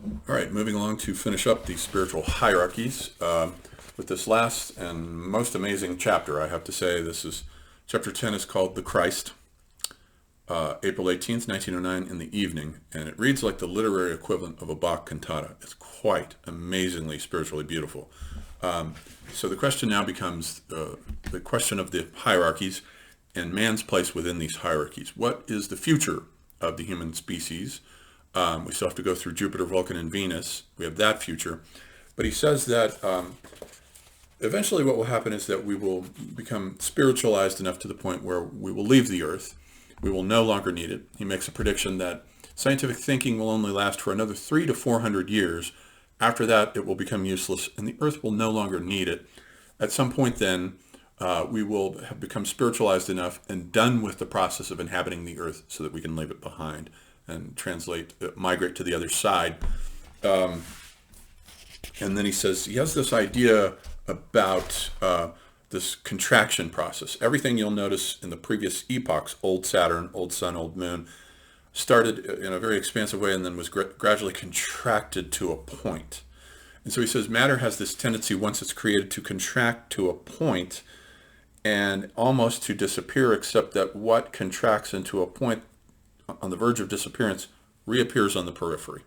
All right, moving along to finish up the spiritual hierarchies with this last and most amazing chapter. I have to say, this is chapter 10 is called The Christ, April 18th, 1909 in the evening, and it reads like the literary equivalent of a Bach cantata. It's quite amazingly spiritually beautiful. So the question now becomes the question of the hierarchies and man's place within these hierarchies. What is the future of the human species? We still have to go through Jupiter, Vulcan, and Venus. We have that future. But he says that eventually what will happen is that we will become spiritualized enough to the point where we will leave the earth. We will no longer need it. He makes a prediction that scientific thinking will only last for another 300 to 400 years. After that, it will become useless, and the earth will no longer need it. At some point then, we will have become spiritualized enough and done with the process of inhabiting the earth so that we can leave it behind and migrate to the other side. And then he says he has this idea about this contraction process. Everything you'll notice in the previous epochs, old Saturn, old Sun, old Moon, started in a very expansive way and then was gradually contracted to a point. And so he says matter has this tendency, once it's created, to contract to a point and almost to disappear, except that what contracts into a point on the verge of disappearance reappears on the periphery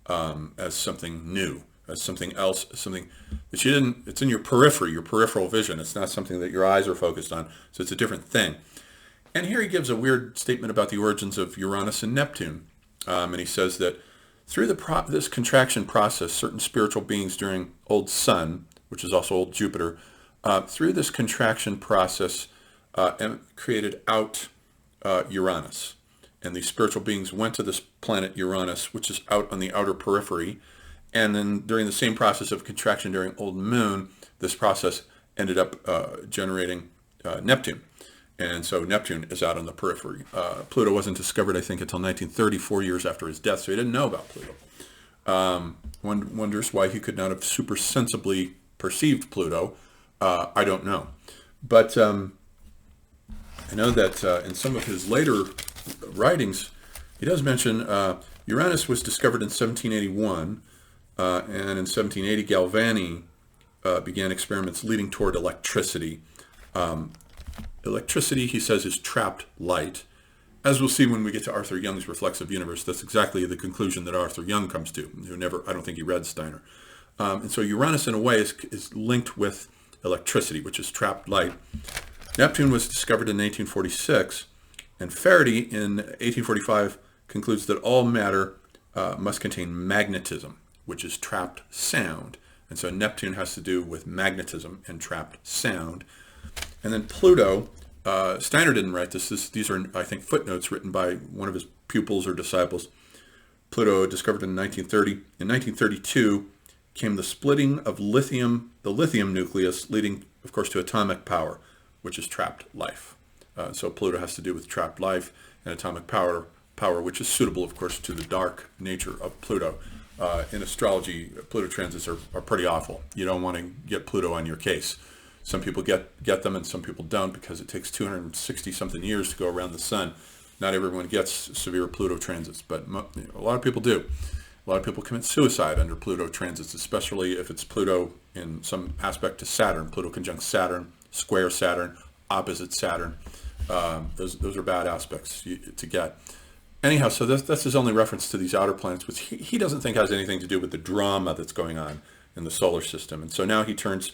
as something new, as something else, something that you didn't, it's in your periphery, your peripheral vision. It's not something that your eyes are focused on. So it's a different thing. And here he gives a weird statement about the origins of Uranus and Neptune. And he says that through this contraction process, certain spiritual beings during old Sun, which is also old Jupiter, through this contraction process created out Uranus. And these spiritual beings went to this planet Uranus, which is out on the outer periphery. And then during the same process of contraction during old Moon, this process ended up generating Neptune. And so Neptune is out on the periphery. Pluto wasn't discovered, I think, until 1930, 4 years after his death, so he didn't know about Pluto. One wonders why he could not have super sensibly perceived Pluto. I don't know. But I know that in some of his later writings, he does mention Uranus was discovered in 1781, and in 1780 Galvani began experiments leading toward electricity. Electricity, he says, is trapped light. As we'll see when we get to Arthur Young's reflexive universe, that's exactly the conclusion that Arthur Young comes to, I don't think he read Steiner. And so Uranus, in a way, is linked with electricity, which is trapped light. Neptune was discovered in 1846, and Faraday in 1845 concludes that all matter must contain magnetism, which is trapped sound. And so Neptune has to do with magnetism and trapped sound. And then Pluto, Steiner didn't write this. These are, I think, footnotes written by one of his pupils or disciples. Pluto, discovered in 1930. In 1932 came the splitting of the lithium nucleus, leading, of course, to atomic power, which is trapped life. So Pluto has to do with trapped life and atomic power, which is suitable, of course, to the dark nature of Pluto. In astrology, Pluto transits are pretty awful. You don't want to get Pluto on your case. Some people get them and some people don't, because it takes 260-something years to go around the sun. Not everyone gets severe Pluto transits, but a lot of people do. A lot of people commit suicide under Pluto transits, especially if it's Pluto in some aspect to Saturn. Pluto conjunct Saturn, square Saturn, opposite Saturn. Those are bad aspects to get. Anyhow, so that's his only reference to these outer planets, which he doesn't think has anything to do with the drama that's going on in the solar system. And so now he turns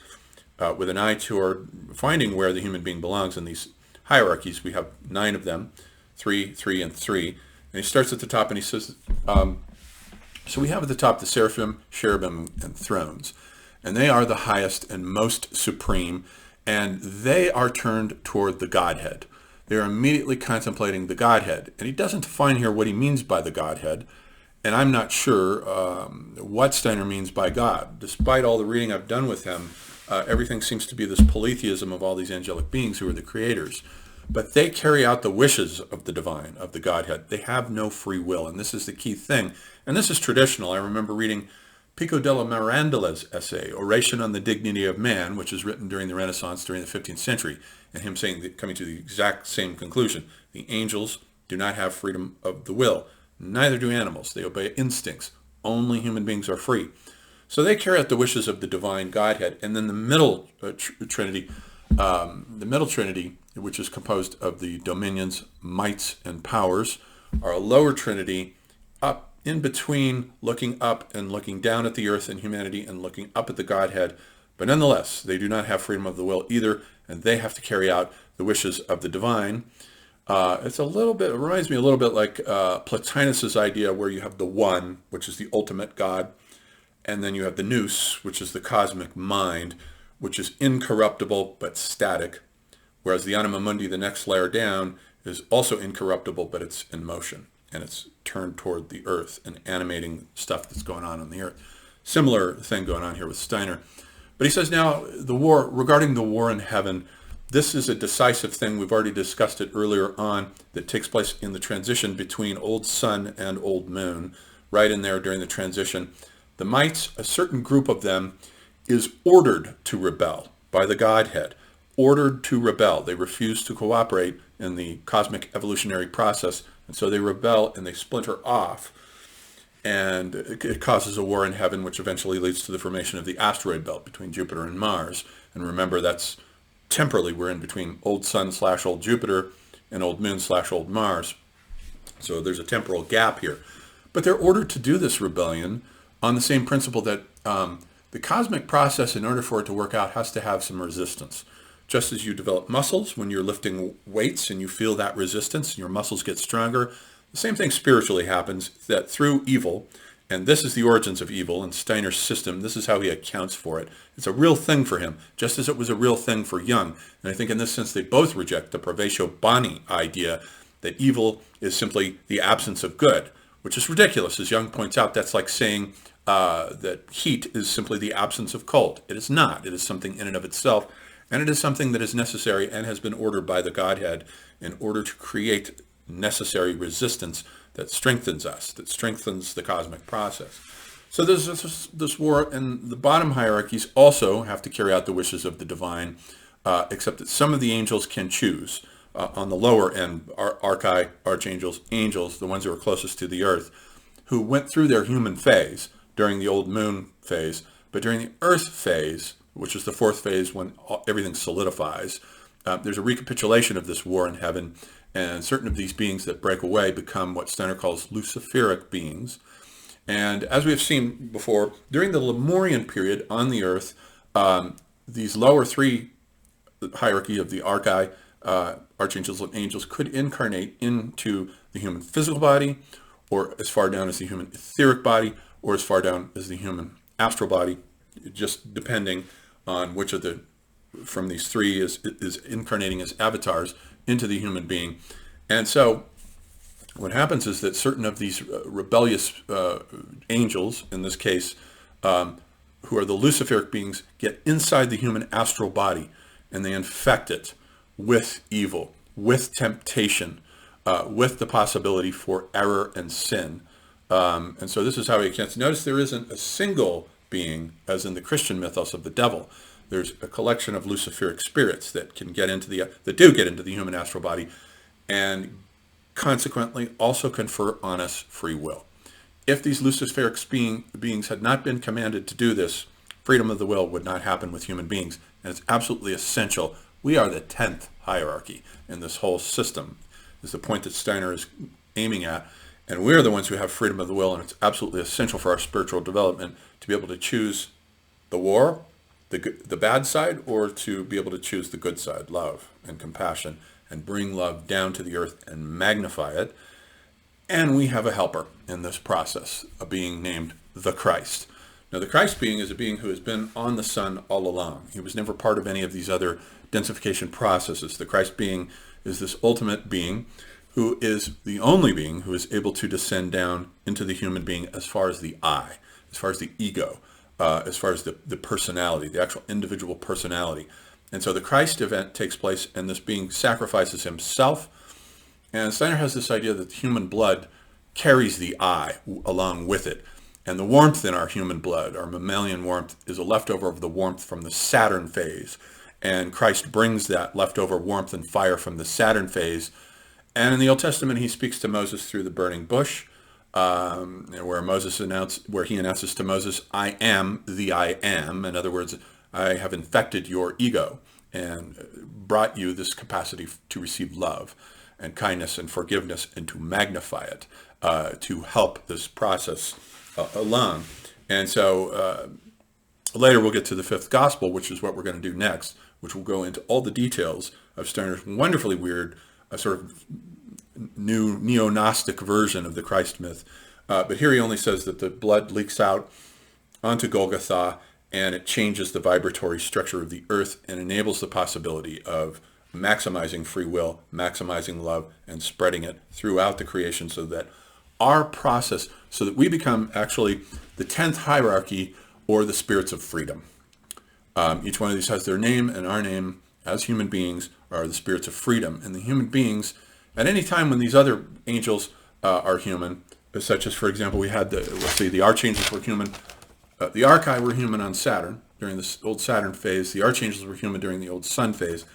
with an eye toward finding where the human being belongs in these hierarchies. We have 9 of them, 3, 3, and 3. And he starts at the top and he says, so we have at the top the seraphim, cherubim, and thrones. And they are the highest and most supreme, and they are turned toward the Godhead. They are immediately contemplating the Godhead. And he doesn't define here what he means by the Godhead. And I'm not sure what Steiner means by God. Despite all the reading I've done with him, everything seems to be this polytheism of all these angelic beings who are the creators. But they carry out the wishes of the divine, of the Godhead. They have no free will, and this is the key thing. And this is traditional. I remember reading Pico della Mirandola's essay, Oration on the Dignity of Man, which is written during the Renaissance, during the 15th century, and him coming to the exact same conclusion. The angels do not have freedom of the will. Neither do animals. They obey instincts. Only human beings are free. So they carry out the wishes of the divine Godhead. And then the middle Trinity, which is composed of the dominions, mights, and powers, are a lower Trinity up in between, looking up and looking down at the earth and humanity and looking up at the Godhead. But nonetheless, they do not have freedom of the will either, and they have to carry out the wishes of the divine. It reminds me a little bit like Plotinus's idea, where you have the one, which is the ultimate God, and then you have the nous, which is the cosmic mind, which is incorruptible but static, whereas the anima mundi, the next layer down, is also incorruptible, but it's in motion, and it's turned toward the earth and animating stuff that's going on the earth. Similar thing going on here with Steiner. But he says now, regarding the war in heaven, this is a decisive thing. We've already discussed it earlier on, that takes place in the transition between old sun and old moon, right in there during the transition. The mites, a certain group of them, is ordered to rebel by the Godhead, ordered to rebel. They refuse to cooperate in the cosmic evolutionary process, and so they rebel and they splinter off. And it causes a war in heaven, which eventually leads to the formation of the asteroid belt between Jupiter and Mars. And remember, that's temporally, we're in between old sun / old Jupiter and old moon / old Mars. So there's a temporal gap here. But they're ordered to do this rebellion on the same principle that the cosmic process, in order for it to work out, has to have some resistance. Just as you develop muscles when you're lifting weights and you feel that resistance and your muscles get stronger, the same thing spiritually happens, that through evil, and this is the origins of evil in Steiner's system, this is how he accounts for it. It's a real thing for him, just as it was a real thing for Jung. And I think in this sense they both reject the Provetio Bani idea that evil is simply the absence of good, which is ridiculous. As Jung points out, that's like saying that heat is simply the absence of cold. It is not. It is something in and of itself, and it is something that is necessary and has been ordered by the Godhead in order to create necessary resistance that strengthens us, that strengthens the cosmic process. So there's this war, and the bottom hierarchies also have to carry out the wishes of the divine, except that some of the angels can choose. On the lower end, archi, archangels, angels, the ones who are closest to the earth, who went through their human phase during the old moon phase, but during the earth phase, which is the fourth phase when everything solidifies, there's a recapitulation of this war in heaven, and certain of these beings that break away become what Steiner calls luciferic beings. And as we have seen before, during the Lemurian period on the earth, these lower three hierarchy of the archi, archangels and angels, could incarnate into the human physical body, or as far down as the human etheric body, or as far down as the human astral body, just depending on which of the from these three is incarnating as avatars into the human being. And so what happens is that certain of these rebellious angels, in this case, who are the luciferic beings, get inside the human astral body, and they infect it with evil, with temptation, with the possibility for error and sin. And so this is how he accounts. Notice there isn't a single being, as in the Christian mythos of the devil. There's a collection of luciferic spirits that can get into that do get into the human astral body, and consequently also confer on us free will. If these luciferic beings had not been commanded to do this, freedom of the will would not happen with human beings, and it's absolutely essential. We are the 10th hierarchy in this whole system, is the point that Steiner is aiming at, and we're the ones who have freedom of the will, and it's absolutely essential for our spiritual development to be able to choose the war, the bad side, or to be able to choose the good side, love and compassion, and bring love down to the earth and magnify it. And we have a helper in this process, a being named the Christ. Now, the Christ being is a being who has been on the sun all along. He was never part of any of these other densification processes. The Christ being is this ultimate being who is the only being who is able to descend down into the human being as far as the I, as far as the ego, as far as the personality, the actual individual personality. And so the Christ event takes place, and this being sacrifices himself. And Steiner has this idea that the human blood carries the I along with it. And the warmth in our human blood, our mammalian warmth, is a leftover of the warmth from the Saturn phase. And Christ brings that leftover warmth and fire from the Saturn phase. And in the Old Testament, he speaks to Moses through the burning bush. where he announces to Moses, "I am the I am." In other words, I have infected your ego and brought you this capacity to receive love and kindness and forgiveness and to magnify it, to help this process along. And so later we'll get to the fifth gospel, which is what we're going to do next, which will go into all the details of Steiner's wonderfully weird sort of new neo-Gnostic version of the Christ myth. But here he only says that the blood leaks out onto Golgotha and it changes the vibratory structure of the earth and enables the possibility of maximizing free will, maximizing love, and spreading it throughout the creation so that our process, so that we become actually the 10th hierarchy or the spirits of freedom. Each one of these has their name, and our name as human beings are the spirits of freedom. And the human beings, at any time when these other angels are human, such as, for example, we had the archangels were human. The Archi were human on Saturn during the old Saturn phase. The archangels were human during the old Sun phase.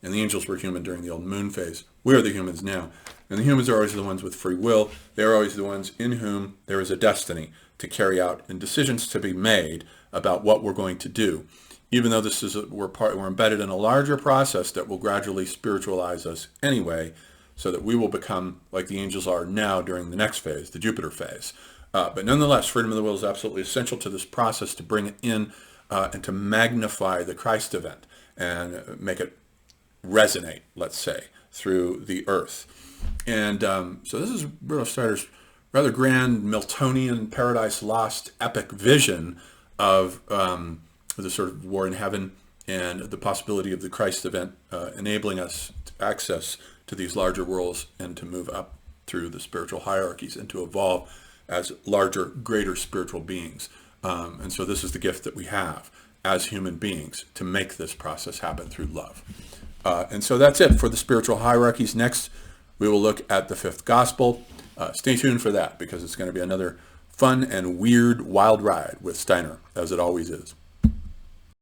And the angels were human during the old Moon phase. We are the humans now. And the humans are always the ones with free will. They're always the ones in whom there is a destiny to carry out and decisions to be made about what we're going to do. Even though we're embedded in a larger process that will gradually spiritualize us anyway, so that we will become like the angels are now during the next phase, the Jupiter phase. But nonetheless, freedom of the will is absolutely essential to this process to bring it in and to magnify the Christ event and make it resonate, let's say, through the earth. And so this is Rudolf Steiner's rather grand Miltonian Paradise Lost epic vision of the sort of war in heaven and the possibility of the Christ event enabling us access to these larger worlds and to move up through the spiritual hierarchies and to evolve as larger, greater spiritual beings. And so this is the gift that we have as human beings to make this process happen through love. And so that's it for the spiritual hierarchies. Next, we will look at the fifth gospel. Stay tuned for that because it's going to be another fun and weird wild ride with Steiner, as it always is.